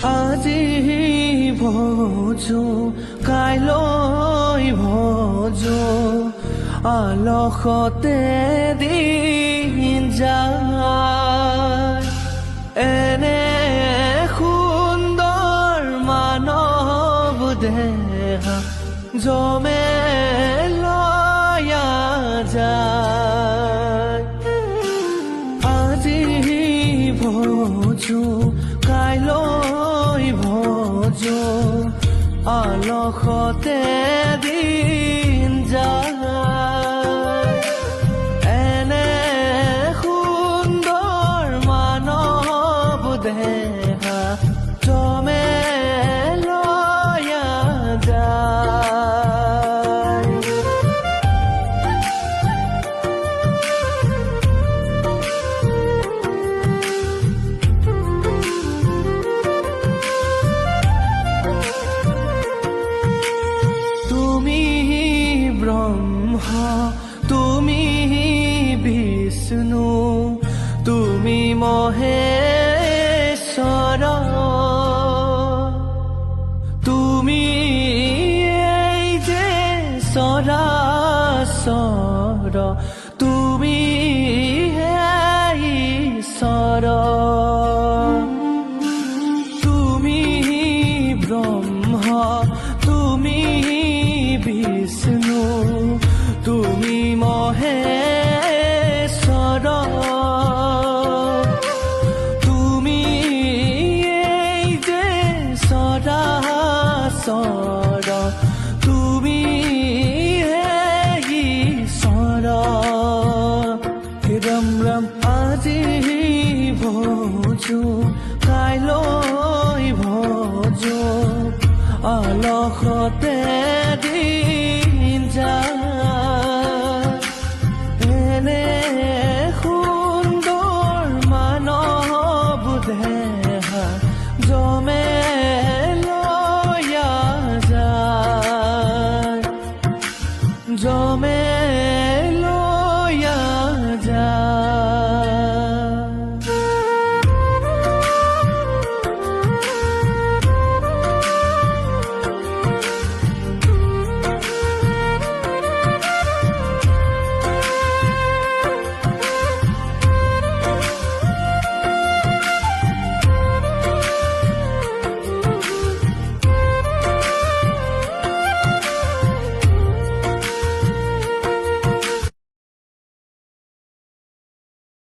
আজি ভজো কাইলৈ ভজো আলসতে দিন যায় এনে সুন্দৰ মানৱ দেহা জমে লয়া যায় আজি ভজো কাইলৈ ভজো আলসতে দিন যায় এনে সুন্দৰ মানৱ দেহা জমে লয়া যায় তুমি ব্রহ্মা তুমি বিষ্ণু তুমি মহেশ্বর তুমি এই যে সরাসর তুমি ঈশ্বর তুমি ব্রহ্মা তুমি বিষ্ণু তুমি মহেশ্বর তুমি এই যে সরাসর তুমি ঈশ্বর রাম রাম আজি ভজো কাইলৈ ভজো আলসতে দিন যায় এনে সুন্দৰ মানৱ দেহ